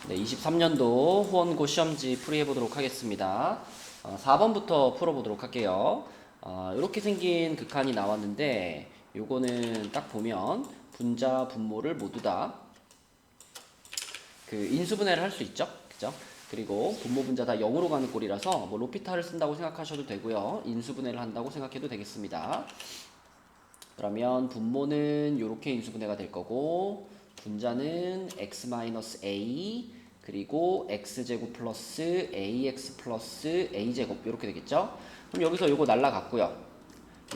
네, 23년도 후원고 시험지 풀이해 보도록 하겠습니다. 4번부터 풀어보도록 할게요. 이렇게 생긴 극한이 나왔는데 요거는 딱 보면 분자, 분모를 모두 다 그 인수분해를 할 수 있죠. 그죠? 그리고 분모 분자 다 0으로 가는 꼴이라서 뭐 로피타를 쓴다고 생각하셔도 되고요. 인수분해를 한다고 생각해도 되겠습니다. 그러면 분모는 이렇게 인수분해가 될 거고 분자는 x-a 그리고 x제곱 플러스 ax 플러스 a제곱 이렇게 되겠죠. 그럼 여기서 요거 날라갔고요.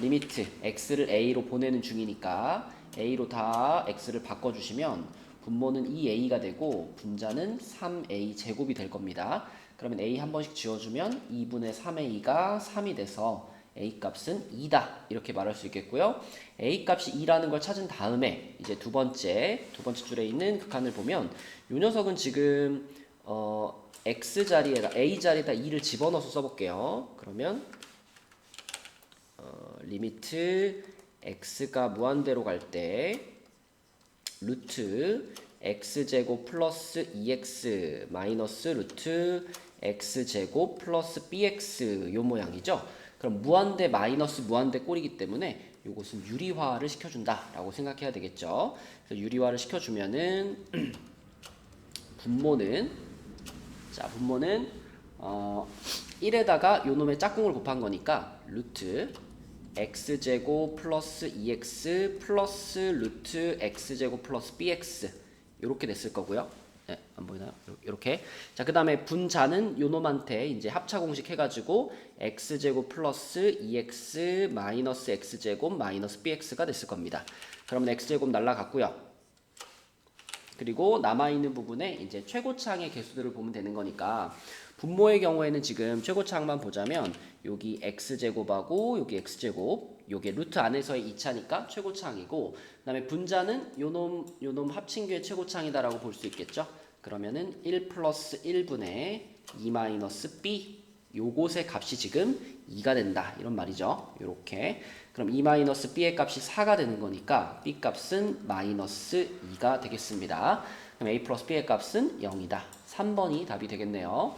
리미트 x를 a로 보내는 중이니까 a로 다 x를 바꿔주시면 분모는 2a가 되고 분자는 3a 제곱이 될 겁니다. 그러면 a 한 번씩 지워주면 2분의 3a가 3이 돼서 a 값은 2다 이렇게 말할 수 있겠고요. a 값이 2라는 걸 찾은 다음에 이제 두 번째 줄에 있는 극한을 보면 이 녀석은 지금 x 자리에다 a 자리에다 2를 집어넣어서 써볼게요. 그러면 리미트 x가 무한대로 갈 때 루트 x제곱 플러스 2x 마이너스 루트 x제곱 플러스 bx 요 모양이죠. 그럼 무한대 마이너스 무한대 꼴이기 때문에 이것은 유리화를 시켜준다 라고 생각해야 되겠죠. 그래서 유리화를 시켜주면은 분모는 1에다가 요 놈의 짝꿍을 곱한 거니까 루트 x제곱 플러스 2x 플러스 루트 x제곱 플러스 bx 이렇게 됐을 거고요. 네, 안 보이나요? 이렇게. 자, 그 다음에 분자는 요 놈한테 이제 합차 공식 해가지고 x제곱 플러스 2x 마이너스 x제곱 마이너스 bx가 됐을 겁니다. 그러면 x제곱 날라갔고요. 그리고 남아있는 부분에 이제 최고차항의 개수들을 보면 되는 거니까 분모의 경우에는 지금 최고차항만 보자면 여기 x제곱하고 여기 x제곱 요게 루트 안에서의 2차니까 최고차항이고 그 다음에 분자는 요놈 합친 게 최고차항이다라고 볼 수 있겠죠. 그러면은 1 플러스 1분의 2 마이너스 b 요것의 값이 지금 2가 된다 이런 말이죠. 요렇게 그럼 2 마이너스 b의 값이 4가 되는 거니까 b 값은 마이너스 2가 되겠습니다. 그럼 a 플러스 b의 값은 0이다. 3번이 답이 되겠네요.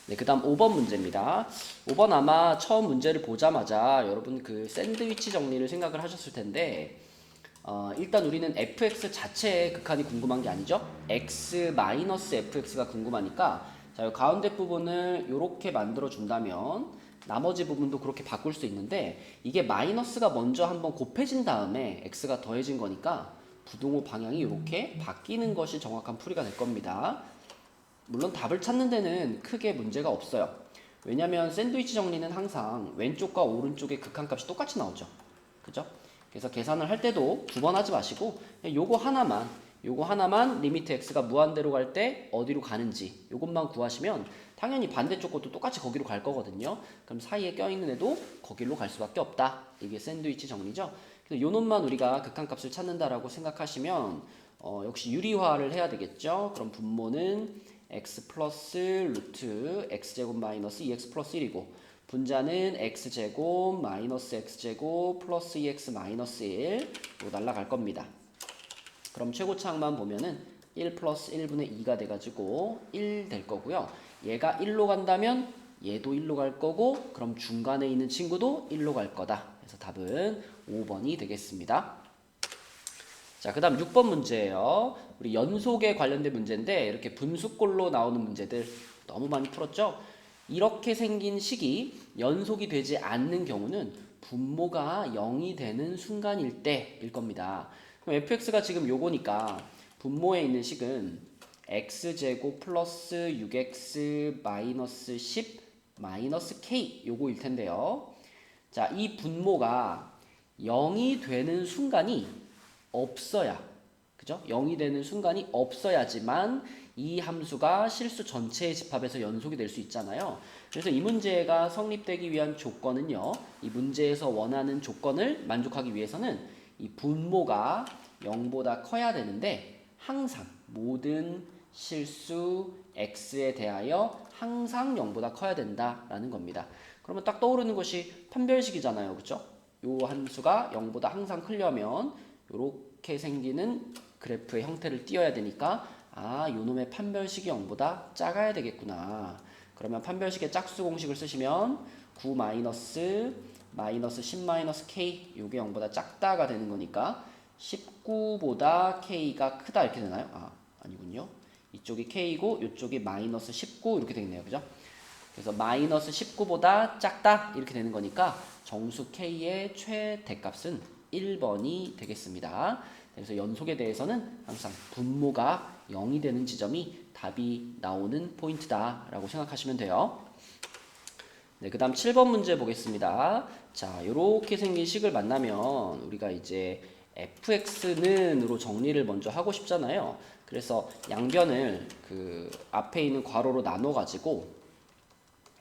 네, 그 다음 5번 문제입니다. 5번 아마 처음 문제를 보자마자 여러분 그 샌드위치 정리를 생각을 하셨을 텐데 일단 우리는 fx 자체의 극한이 궁금한 게 아니죠. x-fx가 궁금하니까 자, 이 가운데 부분을 이렇게 만들어 준다면 나머지 부분도 그렇게 바꿀 수 있는데 이게 마이너스가 먼저 한번 곱해진 다음에 x가 더해진 거니까 부등호 방향이 이렇게 바뀌는 것이 정확한 풀이가 될 겁니다. 물론 답을 찾는 데는 크게 문제가 없어요. 왜냐면 샌드위치 정리는 항상 왼쪽과 오른쪽의 극한값이 똑같이 나오죠. 그죠? 그래서 계산을 할 때도 두 번 하지 마시고 요거 하나만 리미트 x가 무한대로 갈 때 어디로 가는지 요것만 구하시면 당연히 반대쪽 것도 똑같이 거기로 갈 거거든요. 그럼 사이에 껴있는 애도 거기로 갈 수밖에 없다. 이게 샌드위치 정리죠. 그래서 요 놈만 우리가 극한값을 찾는다라고 생각하시면 역시 유리화를 해야 되겠죠. 그럼 분모는 x 플러스 루트 x제곱 마이너스 2x 플러스 1이고 분자는 x제곱 마이너스 x제곱 플러스 2x 마이너스 1 날라갈 겁니다. 그럼 최고차항만 보면은 1 플러스 1분의 2가 돼가지고 1 될 거고요. 얘가 1로 간다면 얘도 1로 갈 거고 그럼 중간에 있는 친구도 1로 갈 거다. 그래서 답은 5번이 되겠습니다. 자, 그 다음 6번 문제예요. 우리 연속에 관련된 문제인데 이렇게 분수꼴로 나오는 문제들 너무 많이 풀었죠? 이렇게 생긴 식이 연속이 되지 않는 경우는 분모가 0이 되는 순간일 때일 겁니다. 그럼 fx가 지금 요거니까 분모에 있는 식은 x제곱 플러스 6x 마이너스 10 마이너스 k 요거일 텐데요. 자, 이 분모가 0이 되는 순간이 없어야, 그죠? 0이 되는 순간이 없어야지만 이 함수가 실수 전체의 집합에서 연속이 될 수 있잖아요. 그래서 이 문제가 성립되기 위한 조건은요. 이 문제에서 원하는 조건을 만족하기 위해서는 이 분모가 0보다 커야 되는데 항상 모든 실수 x에 대하여 항상 0보다 커야 된다라는 겁니다. 그러면 딱 떠오르는 것이 판별식이잖아요. 그죠? 요 함수가 0보다 항상 크려면 이렇게 생기는 그래프의 형태를 띄어야 되니까 아, 요놈의 판별식이 0보다 작아야 되겠구나. 그러면 판별식의 짝수 공식을 쓰시면 9 마이너스 10 마이너스 k 요게 0보다 작다가 되는 거니까 19보다 k가 크다 이렇게 되나요? 아, 아니군요. 이쪽이 k고 이쪽이 마이너스 19 이렇게 되겠네요. 그죠? 그래서 마이너스 19보다 작다 이렇게 되는 거니까 정수 k의 최대값은 1번이 되겠습니다. 그래서 연속에 대해서는 항상 분모가 0이 되는 지점이 답이 나오는 포인트다 라고 생각하시면 돼요. 네, 그 다음 7번 문제 보겠습니다. 자, 이렇게 생긴 식을 만나면 우리가 이제 fx는으로 정리를 먼저 하고 싶잖아요. 그래서 양변을 그 앞에 있는 괄호로 나눠 가지고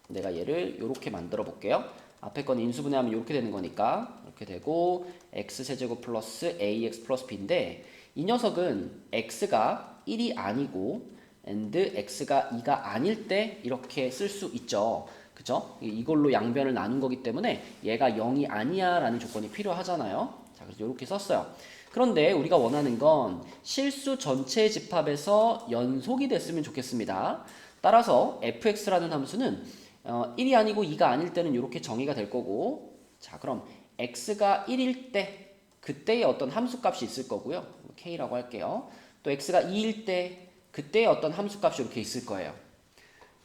내가 얘를 이렇게 만들어 볼게요. 앞에 건 인수분해하면 이렇게 되는 거니까 이렇게 되고 x세제곱 플러스 ax 플러스 b인데 이 녀석은 x가 1이 아니고 and x가 2가 아닐 때 이렇게 쓸 수 있죠. 그죠? 이걸로 양변을 나눈 거기 때문에 얘가 0이 아니야 라는 조건이 필요하잖아요. 자, 그래서 이렇게 썼어요. 그런데 우리가 원하는 건 실수 전체 집합에서 연속이 됐으면 좋겠습니다. 따라서 fx라는 함수는 1이 아니고 2가 아닐 때는 이렇게 정의가 될 거고, 자, 그럼 x가 1일 때 그때의 어떤 함수값이 있을 거고요. k라고 할게요. 또 x가 2일 때 그때의 어떤 함수값이 이렇게 있을 거예요.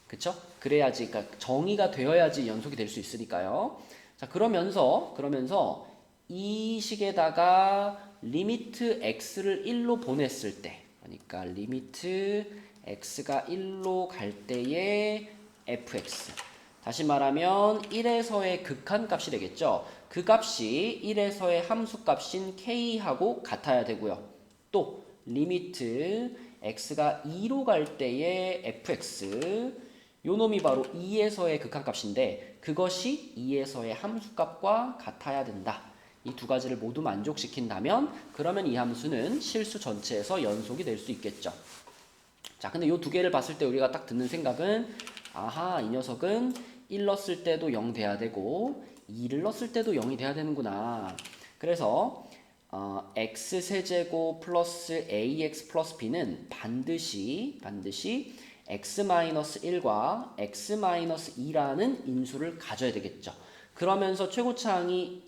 그쵸? 그래야지, 그러니까 정의가 되어야지 연속이 될 수 있으니까요. 자, 그러면서 이 식에다가 리미트 x를 1로 보냈을 때, 그러니까 리미트 x가 1로 갈 때의 fx. 다시 말하면 1에서의 극한값이 되겠죠. 그 값이 1에서의 함수값인 k하고 같아야 되고요. 또 리미트 x가 2로 갈 때의 fx, 요 놈이 바로 2에서의 극한값인데 그것이 2에서의 함수값과 같아야 된다. 이 두 가지를 모두 만족시킨다면 그러면 이 함수는 실수 전체에서 연속이 될 수 있겠죠. 자, 근데 요 두 개를 봤을 때 우리가 딱 드는 생각은 아하, 이 녀석은 1 넣었을 때도 0 돼야 되고 2를 넣었을 때도 0이 돼야 되는구나. 그래서 x세제곱 플러스 ax 플러스 b는 반드시 x-1과 x-2라는 인수를 가져야 되겠죠. 그러면서 최고차항이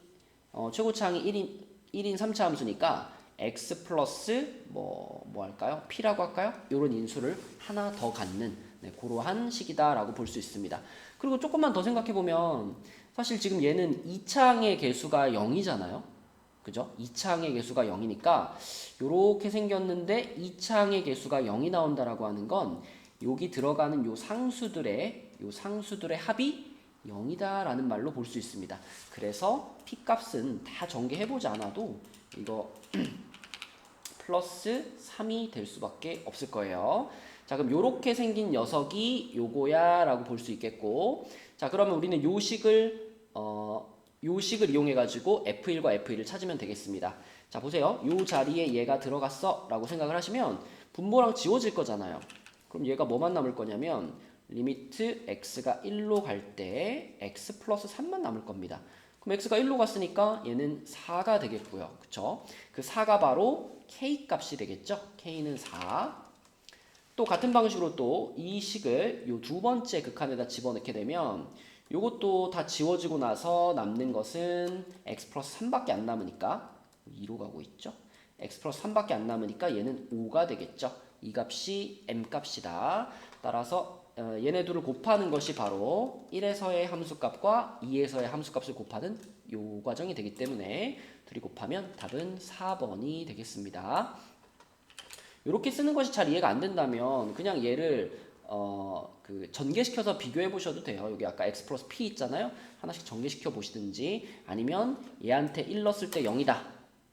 1인 3차 함수니까 x 플러스 뭐 할까요? p라고 할까요? 이런 인수를 하나 더 갖는 그러한 식이다라고 볼 수 있습니다. 그리고 조금만 더 생각해 보면 사실 지금 얘는 2차항의 개수가 0이잖아요. 그죠? 2차항의 개수가 0이니까 이렇게 생겼는데 2차항의 개수가 0이 나온다라고 하는 건 여기 들어가는 요 상수들의 합이 0이다라는 말로 볼 수 있습니다. 그래서 p 값은 다 전개해보지 않아도 이거 플러스 3이 될 수밖에 없을 거예요. 자, 그럼 요렇게 생긴 녀석이 요거야 라고 볼 수 있겠고, 자, 그러면 우리는 요 식을 이용해 가지고 f1과 f2를 찾으면 되겠습니다. 자, 보세요. 요 자리에 얘가 들어갔어 라고 생각을 하시면 분모랑 지워질 거잖아요. 그럼 얘가 뭐만 남을 거냐면 리미트 x가 1로 갈 때 x 플러스 3만 남을 겁니다. 그럼 x가 1로 갔으니까 얘는 4가 되겠고요. 그쵸? 그 4가 바로 k 값이 되겠죠? k는 4. 또 같은 방식으로 또 이 식을 요 두 번째 극한에다 집어넣게 되면 요것도 다 지워지고 나서 남는 것은 x 플러스 3밖에 안 남으니까 2로 가고 있죠. x 플러스 3밖에 안 남으니까 얘는 5가 되겠죠. 이 값이 m 값이다. 따라서 얘네 둘을 곱하는 것이 바로 1에서의 함수값과 2에서의 함수값을 곱하는 요 과정이 되기 때문에 둘이 곱하면 답은 4번이 되겠습니다. 이렇게 쓰는 것이 잘 이해가 안 된다면 그냥 얘를 전개시켜서 비교해 보셔도 돼요. 여기 아까 x 플러스 p 있잖아요. 하나씩 전개시켜 보시든지 아니면 얘한테 1 넣었을 때 0이다.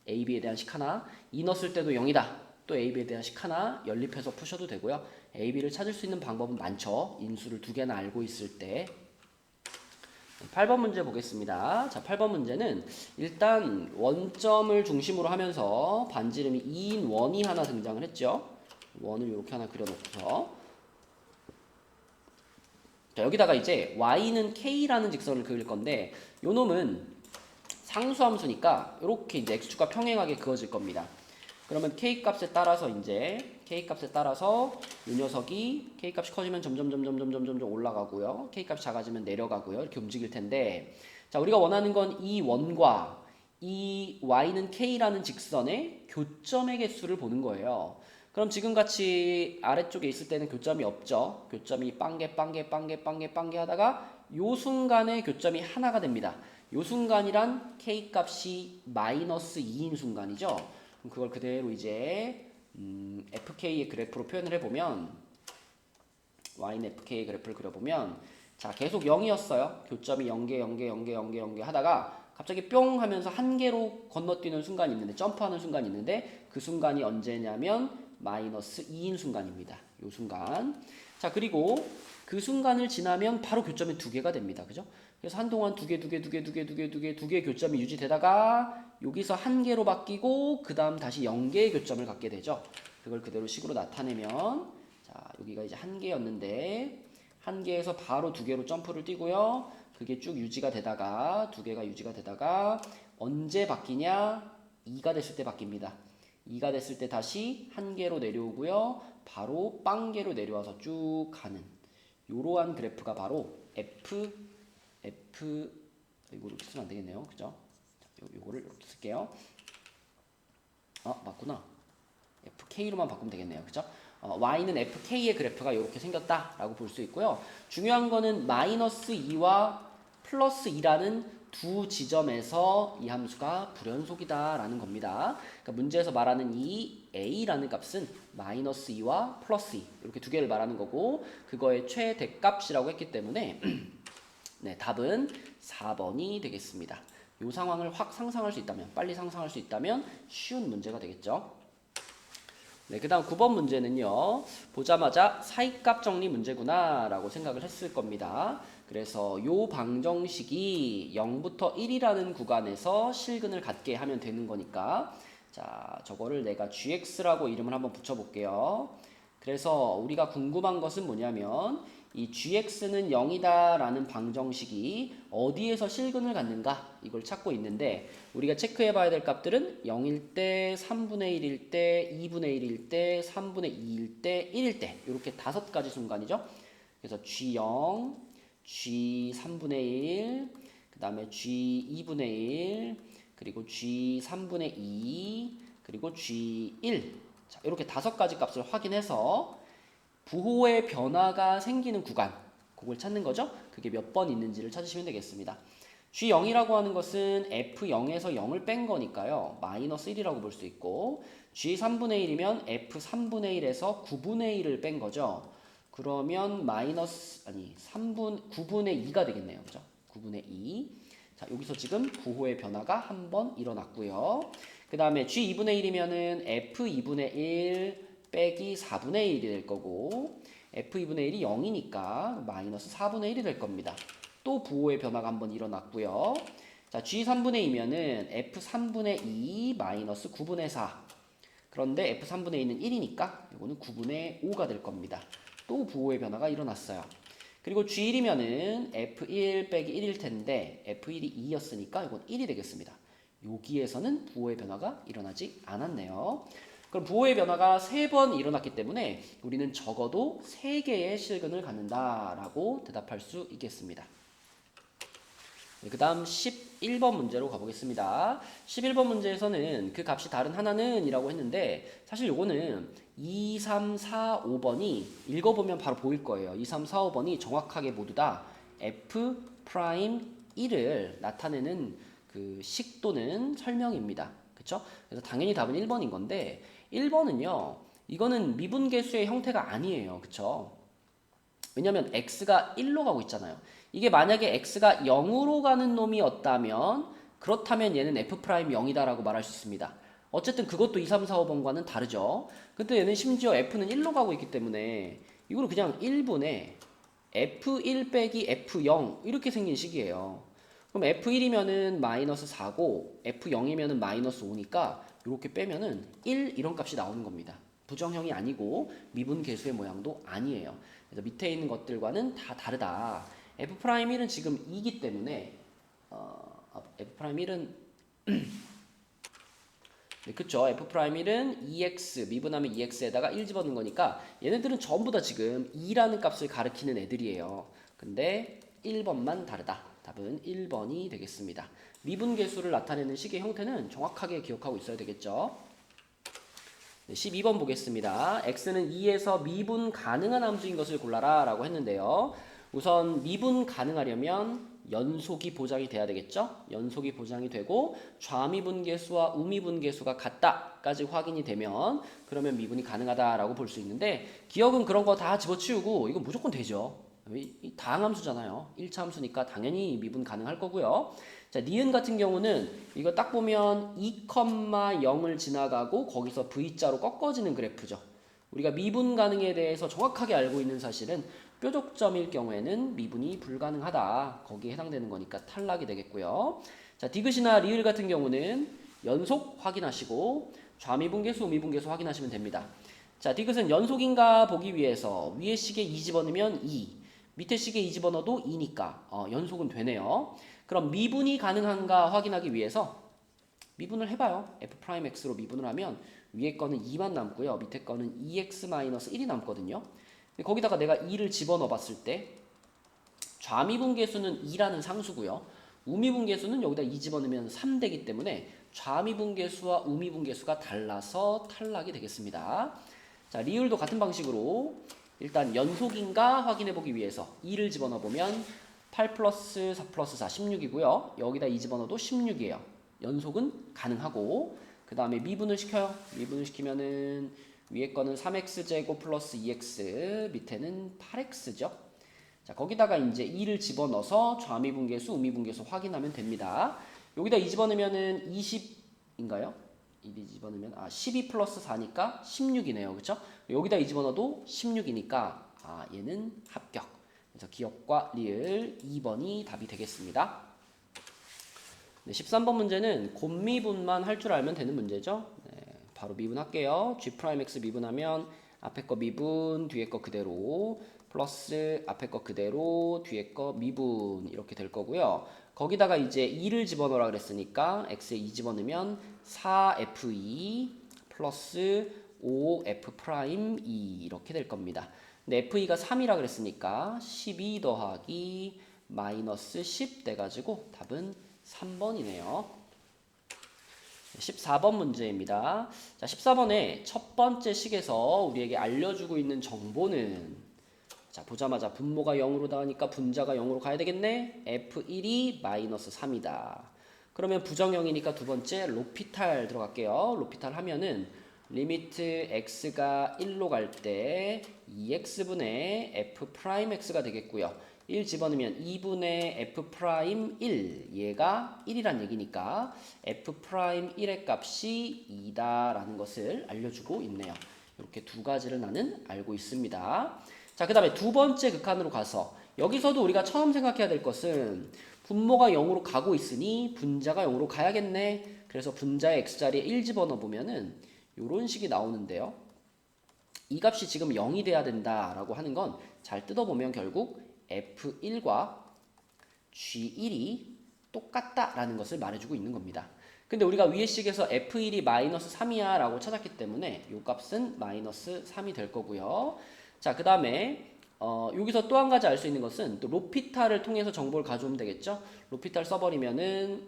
a, b에 대한 식 하나, 2 넣었을 때도 0이다. 또 a, b에 대한 식 하나 연립해서 푸셔도 되고요. a, b를 찾을 수 있는 방법은 많죠. 인수를 두 개나 알고 있을 때. 8번 문제 보겠습니다. 자, 8번 문제는 일단 원점을 중심으로 하면서 반지름이 2인 원이 하나 등장을 했죠. 원을 이렇게 하나 그려놓고서 자, 여기다가 이제 y는 k라는 직선을 그릴 건데 요 놈은 상수함수니까 이렇게 이제 x축과 평행하게 그어질 겁니다. 그러면 k 값에 따라서 이제 K값에 따라서 이 녀석이 K값이 커지면 점점 올라가고요. K값이 작아지면 내려가고요. 이렇게 움직일 텐데, 자, 우리가 원하는 건 이 원과 이 y는 k라는 직선의 교점의 개수를 보는 거예요. 그럼 지금같이 아래쪽에 있을 때는 교점이 없죠. 교점이 빵개 하다가 요 순간에 교점이 하나가 됩니다. 요 순간이란 k값이 마이너스 2인 순간이죠. 그럼 그걸 그대로 이제 fk의 그래프로 표현을 해보면, y는 fk의 그래프를 그려보면, 자, 계속 0이었어요. 교점이 0개 하다가 갑자기 뿅 하면서 한 개로 건너뛰는 순간이 있는데, 점프하는 순간이 있는데, 그 순간이 언제냐면 마이너스 2인 순간입니다. 요 순간. 자, 그리고 그 순간을 지나면 바로 교점이 두 개가 됩니다. 그죠? 그래서 한동안 두 개 교점이 유지되다가 여기서 한 개로 바뀌고 그 다음 다시 0개의 교점을 갖게 되죠. 그걸 그대로 식으로 나타내면, 자, 여기가 이제 한 개였는데 한 개에서 바로 두 개로 점프를 뛰고요. 그게 쭉 유지가 되다가 두 개가 유지가 되다가 언제 바뀌냐? 2가 됐을 때 바뀝니다. 2가 됐을 때 다시 한 개로 내려오고요. 바로 빵개로 내려와서 쭉 가는 이러한 그래프가 바로 이거 이렇게 쓰면 안 되겠네요. 그죠? 요거를 이렇게 쓸게요. 맞구나. FK로만 바꾸면 되겠네요. 그죠? Y는 FK의 그래프가 이렇게 생겼다라고 볼 수 있고요. 중요한 거는 마이너스 2와 플러스 2라는 두 지점에서 이 함수가 불연속이다라는 겁니다. 그러니까 문제에서 말하는 이 A라는 값은 마이너스 2와 플러스 2 이렇게 두 개를 말하는 거고, 그거의 최대값이라고 했기 때문에 네, 답은 4번이 되겠습니다. 이 상황을 확 상상할 수 있다면, 빨리 상상할 수 있다면 쉬운 문제가 되겠죠. 네, 그 다음 9번 문제는요, 보자마자 사이값 정리 문제구나 라고 생각을 했을 겁니다. 그래서 요 방정식이 0부터 1이라는 구간에서 실근을 갖게 하면 되는 거니까, 자, 저거를 내가 gx라고 이름을 한번 붙여볼게요. 그래서 우리가 궁금한 것은 뭐냐면 이 gx는 0이다 라는 방정식이 어디에서 실근을 갖는가, 이걸 찾고 있는데, 우리가 체크해 봐야 될 값들은 0일 때, 3분의 1일 때, 2분의 1일 때, 3분의 2일 때, 1일 때, 이렇게 5가지 순간이죠. 그래서 g0, g3분의 1, 그 다음에 g2분의 1, 그리고 g3분의 2, 그리고 g1. 자, 이렇게 5가지 값을 확인해서 부호의 변화가 생기는 구간, 그걸 찾는 거죠. 그게 몇 번 있는지를 찾으시면 되겠습니다. G0이라고 하는 것은 F0에서 0을 뺀 거니까요. 마이너스 1이라고 볼 수 있고, G3분의 1이면 F3분의 1에서 9분의 1을 뺀 거죠. 그러면 9분의 2가 되겠네요. 그죠? 9분의 2. 자, 여기서 지금 부호의 변화가 한 번 일어났고요. 그 다음에 G2분의 1이면은 F2분의 1 빼기 4분의 1이 될 거고, F2분의 1이 0이니까 마이너스 4분의 1이 될 겁니다. 또 부호의 변화가 한번 일어났고요. 자, G3분의 2면은 F3분의 2 마이너스 9분의 4. 그런데 F3분의 2는 1이니까 이거는 9분의 5가 될 겁니다. 또 부호의 변화가 일어났어요. 그리고 G1이면은 F1 빼기 1일 텐데 F1이 2였으니까 이건 1이 되겠습니다. 여기에서는 부호의 변화가 일어나지 않았네요. 그럼 부호의 변화가 3번 일어났기 때문에 우리는 적어도 3개의 실근을 갖는다라고 대답할 수 있겠습니다. 네, 그 다음 11번 문제로 가보겠습니다. 11번 문제에서는 그 값이 다른 하나는 이라고 했는데, 사실 요거는 2, 3, 4, 5번이 읽어보면 바로 보일 거예요. 2, 3, 4, 5번이 정확하게 모두 다 F'1을 나타내는 그 식 또는 설명입니다. 그쵸? 그래서 당연히 답은 1번인 건데, 1번은요, 이거는 미분계수의 형태가 아니에요. 그쵸? 왜냐면 x가 1로 가고 있잖아요. 이게 만약에 x가 0으로 가는 놈이었다면, 그렇다면 얘는 f'0이다라고 말할 수 있습니다. 어쨌든 그것도 2, 3, 4, 5번과는 다르죠. 근데 얘는 심지어 f는 1로 가고 있기 때문에 이거는 그냥 1분의 f1 빼기 f0 이렇게 생긴 식이에요. 그럼 f1이면은 마이너스 4고 f0이면은 마이너스 5니까 이렇게 빼면은 1 이런 값이 나오는 겁니다. 부정형이 아니고 미분계수의 모양도 아니에요. 그래서 밑에 있는 것들과는 다 다르다. F'1은 지금 2기 때문에 F'1은 네, 그쵸. F'1은 EX, 미분하면 EX에다가 1 집어넣는 거니까 얘네들은 전부 다 지금 2라는 값을 가리키는 애들이에요. 근데 1번만 다르다. 답은 1번이 되겠습니다. 미분계수를 나타내는 식의 형태는 정확하게 기억하고 있어야 되겠죠. 네, 12번 보겠습니다. x는 2에서 미분 가능한 함수인 것을 골라라 라고 했는데요. 우선 미분 가능하려면 연속이 보장이 돼야 되겠죠. 연속이 보장이 되고 좌미분계수와 우미분계수가 같다까지 확인이 되면 그러면 미분이 가능하다라고 볼 수 있는데 기억은 그런 거 다 집어치우고 이건 무조건 되죠. 이 다항함수잖아요. 1차 함수니까 당연히 미분 가능할 거고요. 자, 니은 같은 경우는 이거 딱 보면 2,0을 지나가고 거기서 V자로 꺾어지는 그래프죠. 우리가 미분 가능에 대해서 정확하게 알고 있는 사실은 뾰족점일 경우에는 미분이 불가능하다. 거기에 해당되는 거니까 탈락이 되겠고요. 자, 디귿이나 리을 같은 경우는 연속 확인하시고 좌미분계수, 우미분계수 확인하시면 됩니다. 자, 디귿은 연속인가 보기 위해서 위에 식에 2 집어넣으면 2, 밑에 식에 2 집어넣어도 2니까 연속은 되네요. 그럼 미분이 가능한가 확인하기 위해서 미분을 해봐요. f'x로 미분을 하면 위에 거는 2만 남고요. 밑에 거는 2x-1이 남거든요. 거기다가 내가 2를 집어넣어 봤을 때 좌미분계수는 2라는 상수고요. 우미분계수는 여기다 2 집어넣으면 3 되기 때문에 좌미분계수와 우미분계수가 달라서 탈락이 되겠습니다. 자, 리을도 같은 방식으로 일단 연속인가 확인해 보기 위해서 2를 집어넣어 보면 8 플러스 4 플러스 4, 16이고요. 여기다 2 집어넣어도 16이에요. 연속은 가능하고 그 다음에 미분을 시켜요. 미분을 시키면은 위에 거는 3x제곱 플러스 2x, 밑에는 8x죠. 자, 거기다가 이제 2를 집어넣어서 좌미분계수, 우미분계수 확인하면 됩니다. 여기다 2 집어넣으면은 20인가요? 2 집어넣으면 12 플러스 4니까 16이네요. 그렇죠? 여기다 2 집어넣어도 16이니까 얘는 합격. 그래서 기억과 리을 2번이 답이 되겠습니다. 네, 13번 문제는 곱미분만 할 줄 알면 되는 문제죠. 네, 바로 미분할게요. G'X 미분하면 앞에 거 미분, 뒤에 거 그대로 플러스 앞에 거 그대로 뒤에 거 미분 이렇게 될 거고요. 거기다가 이제 2를 집어넣으라 그랬으니까 x에 2 집어넣으면 4f2 플러스 5f'2 이렇게 될 겁니다. 근데 f2가 3이라 그랬으니까 12 더하기 마이너스 10 돼가지고 답은 3번이네요. 14번 문제입니다. 자, 14번에 첫 번째 식에서 우리에게 알려주고 있는 정보는 자, 보자마자 분모가 0으로 나오니까 분자가 0으로 가야 되겠네. F1이 마이너스 3이다. 그러면 부정형이니까 두 번째 로피탈 들어갈게요. 로피탈 하면은 리미트 x가 1로 갈 때 2x분의 f'x가 되겠고요. 1 집어넣으면 2분의 f'1 얘가 1이란 얘기니까 f'1의 값이 2다라는 것을 알려주고 있네요. 이렇게 두 가지를 나는 알고 있습니다. 자, 그 다음에 두 번째 극한으로 가서 여기서도 우리가 처음 생각해야 될 것은 분모가 0으로 가고 있으니 분자가 0으로 가야겠네. 그래서 분자의 x자리에 1 집어넣어 보면은 이런 식이 나오는데요. 이 값이 지금 0이 돼야 된다라고 하는 건 잘 뜯어보면 결국 F1과 G1이 똑같다라는 것을 말해주고 있는 겁니다. 근데 우리가 위의 식에서 F1이 마이너스 3이야 라고 찾았기 때문에 이 값은 마이너스 3이 될 거고요. 자, 그 다음에 여기서 또 한 가지 알 수 있는 것은 또 로피탈을 통해서 정보를 가져오면 되겠죠. 로피탈 써버리면은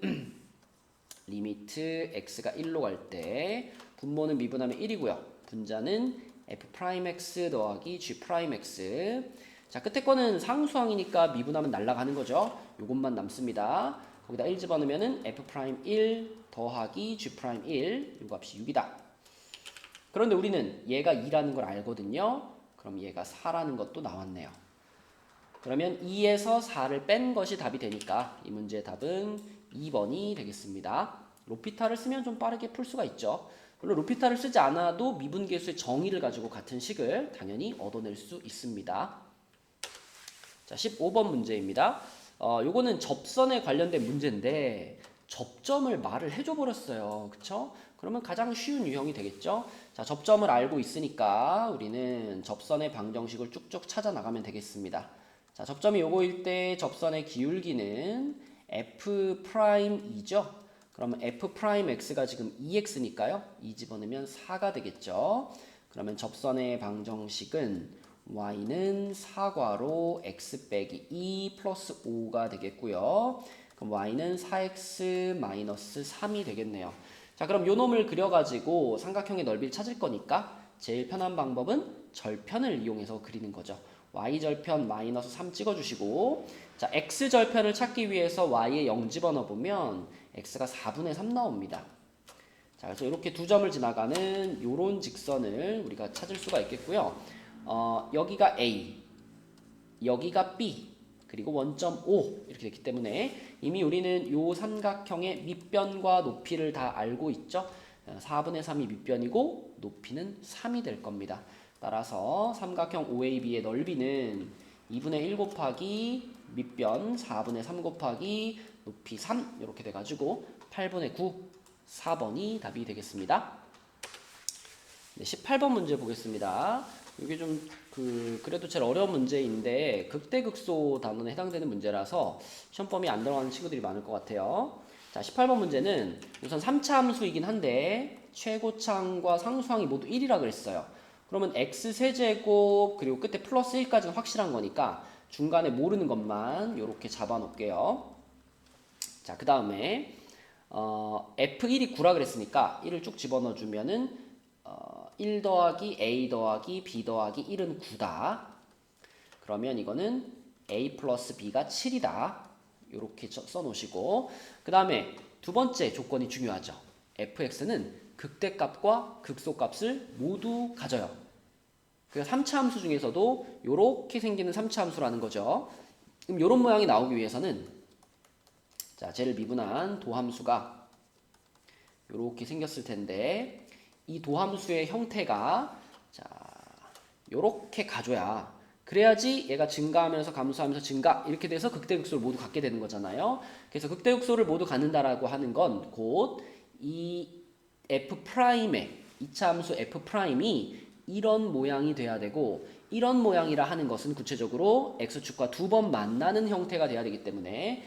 리미트 x가 1로 갈 때 분모는 미분하면 1이고요. 분자는 f'x 더하기 g'x. 자, 끝에 거는 상수항이니까 미분하면 날아가는 거죠. 요것만 남습니다. 거기다 1 집어넣으면은 f'1 더하기 g'1 요 값이 6이다. 그런데 우리는 얘가 2라는 걸 알거든요. 그럼 얘가 4라는 것도 나왔네요. 그러면 2에서 4를 뺀 것이 답이 되니까 이 문제의 답은 2번이 되겠습니다. 로피탈을 쓰면 좀 빠르게 풀 수가 있죠. 물론 로피탈을 쓰지 않아도 미분계수의 정의를 가지고 같은 식을 당연히 얻어낼 수 있습니다. 자, 15번 문제입니다. 요거는 접선에 관련된 문제인데 접점을 말을 해줘 버렸어요. 그쵸? 그러면 가장 쉬운 유형이 되겠죠? 자, 접점을 알고 있으니까 우리는 접선의 방정식을 쭉쭉 찾아 나가면 되겠습니다. 자, 접점이 요거일 때 접선의 기울기는 F'이죠. 그러면 f'x가 지금 2x니까요. 2 집어넣으면 4가 되겠죠. 그러면 접선의 방정식은 y는 4괄호 x 빼기 2 플러스 5가 되겠고요. 그럼 y는 4x 마이너스 3이 되겠네요. 자, 그럼 요 놈을 그려가지고 삼각형의 넓이를 찾을 거니까 제일 편한 방법은 절편을 이용해서 그리는 거죠. y절편 마이너스 3 찍어주시고, 자, x절편을 찾기 위해서 y에 0 집어넣어보면 x가 4분의 3 나옵니다. 자, 그래서 이렇게 두 점을 지나가는 요런 직선을 우리가 찾을 수가 있겠고요. 여기가 A, 여기가 B, 그리고 원점 O 이렇게 됐기 때문에 이미 우리는 요 삼각형의 밑변과 높이를 다 알고 있죠. 4분의 3이 밑변이고 높이는 3이 될 겁니다. 따라서 삼각형 OAB의 넓이는 2분의 1 곱하기 밑변 4분의 3 곱하기 높이 3 이렇게 돼가지고 8분의 9, 4번이 답이 되겠습니다. 네, 18번 문제 보겠습니다. 이게 좀 그래도 제일 어려운 문제인데 극대극소 단원에 해당되는 문제라서 시험 범위 안 들어가는 친구들이 많을 것 같아요. 자, 18번 문제는 우선 3차 함수이긴 한데 최고차항과 상수항이 모두 1이라 그랬어요. 그러면 x 세제곱 그리고 끝에 플러스 1까지는 확실한 거니까 중간에 모르는 것만 이렇게 잡아 놓을게요. 자, 그 다음에 f1이 9라 그랬으니까 1을 쭉 집어넣어 주면은 1 더하기 a 더하기 b 더하기 1은 9다. 그러면 이거는 a 플러스 b가 7이다. 이렇게 써놓으시고, 그 다음에 두 번째 조건이 중요하죠. fx는 극대값과 극소값을 모두 가져요. 그래서 3차 함수 중에서도 이렇게 생기는 3차 함수라는 거죠. 그럼 이런 모양이 나오기 위해서는 자, 쟤를 미분한 도함수가 이렇게 생겼을 텐데 이 도함수의 형태가 자, 요렇게 가줘야 그래야지 얘가 증가하면서 감소하면서 증가 이렇게 돼서 극대극소를 모두 갖게 되는 거잖아요. 그래서 극대극소를 모두 갖는다라고 하는 건 곧 이 f'의 2차 함수 f'이 이런 모양이 돼야 되고 이런 모양이라 하는 것은 구체적으로 x축과 두 번 만나는 형태가 돼야 되기 때문에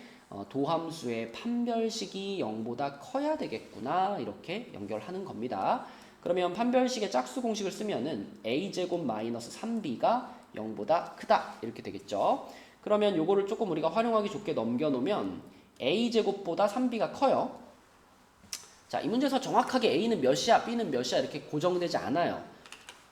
도함수의 판별식이 0보다 커야 되겠구나 이렇게 연결하는 겁니다. 그러면 판별식의 짝수 공식을 쓰면은 a제곱 마이너스 3b가 0보다 크다 이렇게 되겠죠. 그러면 요거를 조금 우리가 활용하기 좋게 넘겨놓으면 a제곱보다 3b가 커요. 자, 이 문제에서 정확하게 a는 몇이야 b는 몇이야 이렇게 고정되지 않아요.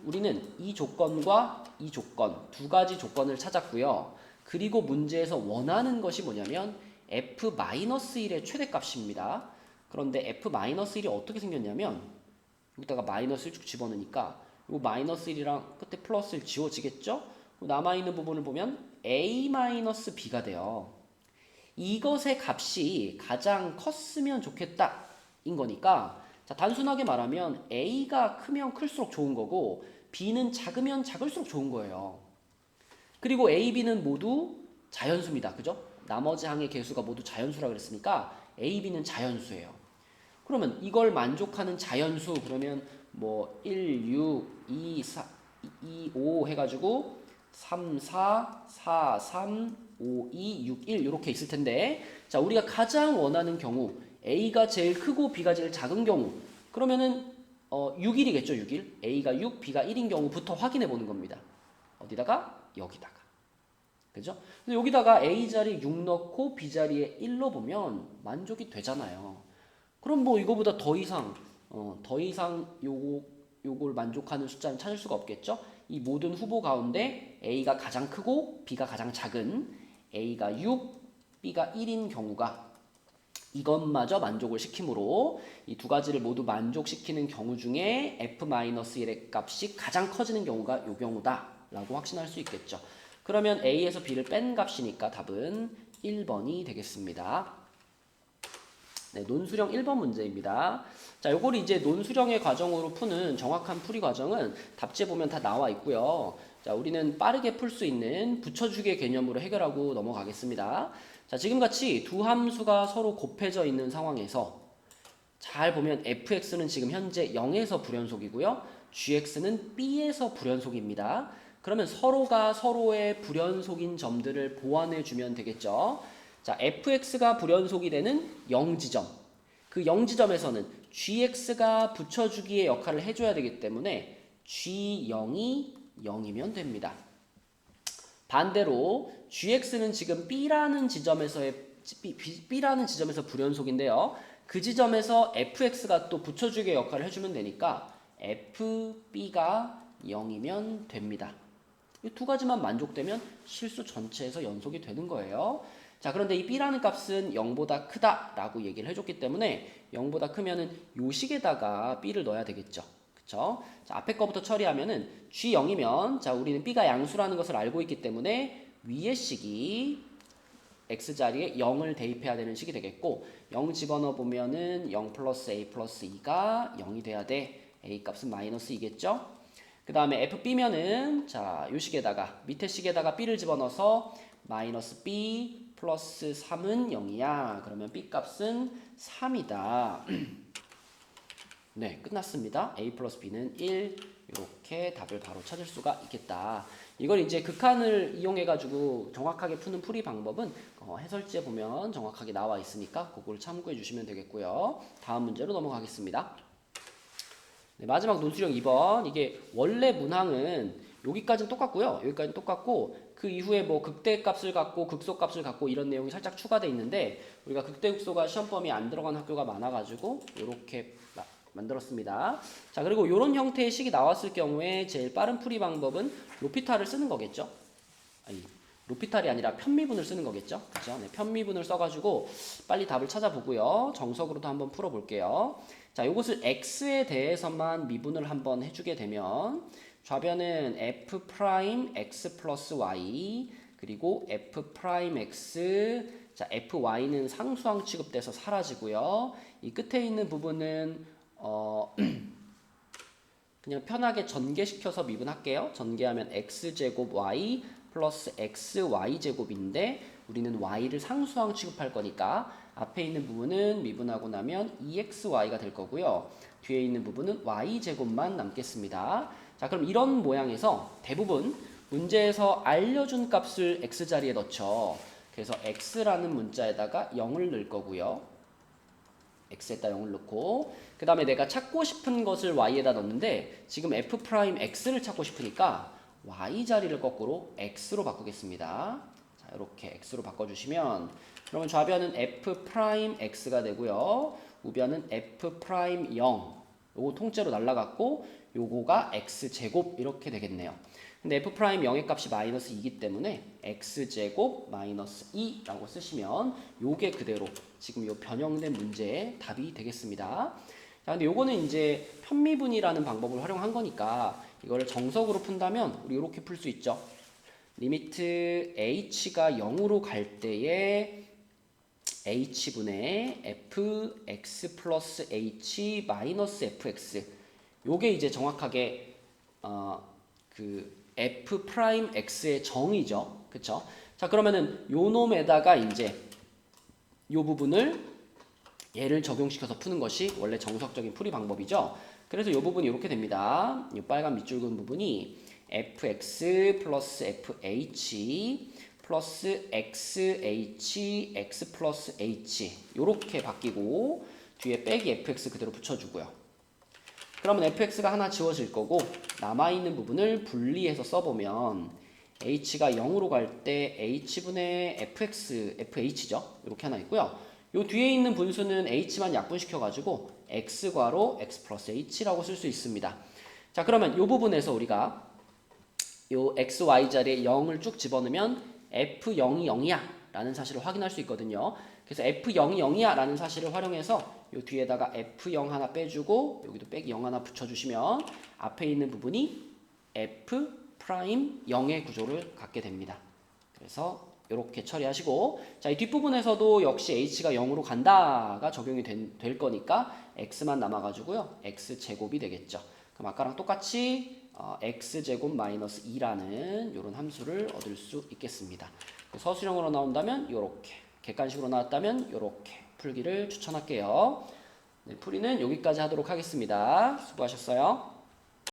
우리는 이 조건과 이 조건 두 가지 조건을 찾았고요. 그리고 문제에서 원하는 것이 뭐냐면 f-1의 최대값입니다. 그런데 f-1이 어떻게 생겼냐면 여기다가 마이너스를 쭉 집어넣으니까 이 마이너스 1이랑 끝에 플러스 1 지워지겠죠? 남아있는 부분을 보면 a-b가 돼요. 이것의 값이 가장 컸으면 좋겠다 인 거니까 자, 단순하게 말하면 a가 크면 클수록 좋은 거고 b는 작으면 작을수록 좋은 거예요. 그리고 a, b는 모두 자연수입니다. 그죠? 나머지 항의 개수가 모두 자연수라 그랬으니까 a, b는 자연수예요. 그러면 이걸 만족하는 자연수 그러면 뭐 1, 6, 2, 4, 2, 5 해가지고 3, 4, 4, 3, 5, 2, 6, 1 이렇게 있을 텐데 자, 우리가 가장 원하는 경우 a가 제일 크고 b가 제일 작은 경우 그러면은 6일이겠죠. 6일. a가 6, b가 1인 경우부터 확인해 보는 겁니다. 어디다가? 여기다가. 그죠? 근데 여기다가 a 자리에 6 넣고 b 자리에 1 넣어보면 만족이 되잖아요. 그럼 뭐 이거보다 더 이상 요걸 만족하는 숫자는 찾을 수가 없겠죠? 이 모든 후보 가운데 a가 가장 크고 b가 가장 작은 a가 6, b가 1인 경우가 이것마저 만족을 시키므로 이 두 가지를 모두 만족시키는 경우 중에 f-1의 값이 가장 커지는 경우가 이 경우다 라고 확신할 수 있겠죠. 그러면 a에서 b를 뺀 값이니까 답은 1번이 되겠습니다. 네, 논수령 1번 문제입니다. 자, 요걸 이제 논수령의 과정으로 푸는 정확한 풀이 과정은 답지에 보면 다 나와 있고요. 자, 우리는 빠르게 풀 수 있는 붙여주기의 개념으로 해결하고 넘어가겠습니다. 자, 지금같이 두 함수가 서로 곱해져 있는 상황에서 잘 보면 fx는 지금 현재 0에서 불연속이고요. gx는 b에서 불연속입니다. 그러면 서로가 서로의 불연속인 점들을 보완해 주면 되겠죠. 자, fx가 불연속이 되는 0지점, 그 0지점에서는 gx가 붙여주기의 역할을 해줘야 되기 때문에 g0이 0이면 됩니다. 반대로 gx는 지금 b라는 지점에서 불연속인데요. 그 지점에서 fx가 또 붙여주기의 역할을 해주면 되니까 fb가 0이면 됩니다. 이 두 가지만 만족되면 실수 전체에서 연속이 되는 거예요. 자, 그런데 이 b라는 값은 0보다 크다라고 얘기를 해줬기 때문에 0보다 크면은 요 식에다가 b를 넣어야 되겠죠. 그쵸? 자, 앞에 거부터 처리하면은 g0이면 자, 우리는 b가 양수라는 것을 알고 있기 때문에 위의 식이 x자리에 0을 대입해야 되는 식이 되겠고 0 집어넣어 보면은 0 플러스 a 플러스 2가 0이 돼야 돼. a 값은 마이너스 2겠죠? 그 다음에 fb면은 자, 요 식에다가 밑에 식에다가 b를 집어넣어서 마이너스 b 플러스 3은 0이야. 그러면 b 값은 3이다. 네, 끝났습니다. a 플러스 b는 1 이렇게 답을 바로 찾을 수가 있겠다. 이걸 이제 극한을 이용해 가지고 정확하게 푸는 풀이 방법은 해설지에 보면 정확하게 나와 있으니까 그걸 참고해 주시면 되겠고요. 다음 문제로 넘어가겠습니다. 네, 마지막 논술형 2번. 이게 원래 문항은 여기까지는 똑같고요. 여기까지는 똑같고 그 이후에 뭐 극대값을 갖고 극소값을 갖고 이런 내용이 살짝 추가되어 있는데 우리가 극대극소가 시험 범위에 안 들어간 학교가 많아가지고 이렇게 만들었습니다. 자, 그리고 이런 형태의 식이 나왔을 경우에 제일 빠른 풀이 방법은 로피탈을 쓰는 거겠죠. 아니, 로피탈이 아니라 편미분을 쓰는 거겠죠. 그렇죠? 네, 편미분을 써가지고 빨리 답을 찾아보고요. 정석으로도 한번 풀어볼게요. 자, 이것을 x에 대해서만 미분을 한번 해주게 되면 좌변은 f 프라임 x 플러스 y 그리고 f 프라임 x 자 fy는 상수항 취급돼서 사라지고요. 이 끝에 있는 부분은 그냥 편하게 전개시켜서 미분할게요. 전개하면 x제곱 y 플러스 xy제곱인데 우리는 y를 상수항 취급할 거니까 앞에 있는 부분은 미분하고 나면 2xy가 될 거고요. 뒤에 있는 부분은 y제곱만 남겠습니다. 자, 그럼 이런 모양에서 대부분 문제에서 알려준 값을 x자리에 넣죠. 그래서 x라는 문자에다가 0을 넣을 거고요. x에다 0을 넣고 그 다음에 내가 찾고 싶은 것을 y에다 넣는데 지금 f'x를 찾고 싶으니까 y자리를 거꾸로 x로 바꾸겠습니다. 자, 이렇게 x로 바꿔주시면 그러면 좌변은 f'x가 되고요. 우변은 f'0 요거 통째로 날라갔고 요거가 x제곱 이렇게 되겠네요. 근데 f'0의 값이 마이너스 2이기 때문에 x제곱 마이너스 2라고 쓰시면 요게 그대로 지금 요 변형된 문제의 답이 되겠습니다. 자, 근데 요거는 이제 편미분이라는 방법을 활용한 거니까 이거를 정석으로 푼다면 우리 이렇게 풀 수 있죠. 리미트 h가 0으로 갈 때에 h분의 fx 플러스 h 마이너스 fx 요게 이제 정확하게 그 f 프라임 x의 정의죠. 그쵸? 자, 그러면은 요 놈에다가 이제 요 부분을 얘를 적용시켜서 푸는 것이 원래 정석적인 풀이 방법이죠. 그래서 요 부분이 이렇게 됩니다. 이 빨간 밑줄 그은 부분이 fx 플러스 fh 플러스 xh x 플러스 h 요렇게 바뀌고 뒤에 빼기 fx 그대로 붙여주고요. 그러면 fx가 하나 지워질 거고 남아있는 부분을 분리해서 써보면 h가 0으로 갈 때 h분의 fx, fh죠. 이렇게 하나 있고요. 요 뒤에 있는 분수는 h만 약분시켜가지고 x괄호 x 플러스 h라고 쓸 수 있습니다. 자, 그러면 요 부분에서 우리가 요 x, y 자리에 0을 쭉 집어넣으면 f0이 0이야 라는 사실을 확인할 수 있거든요. 그래서 f0이 0이야 라는 사실을 활용해서 요 뒤에다가 f0 하나 빼주고 여기도 빼기 0 하나 붙여주시면 앞에 있는 부분이 f 프라임 0의 구조를 갖게 됩니다. 그래서 이렇게 처리하시고 자, 이 뒷부분에서도 역시 h가 0으로 간다가 적용이 될 거니까 x만 남아가지고요. x제곱이 되겠죠. 그럼 아까랑 똑같이 x제곱 마이너스 2라는 이런 함수를 얻을 수 있겠습니다. 서술형으로 나온다면 이렇게, 객관식으로 나왔다면 이렇게 풀기를 추천할게요. 네, 풀이는 여기까지 하도록 하겠습니다. 수고하셨어요.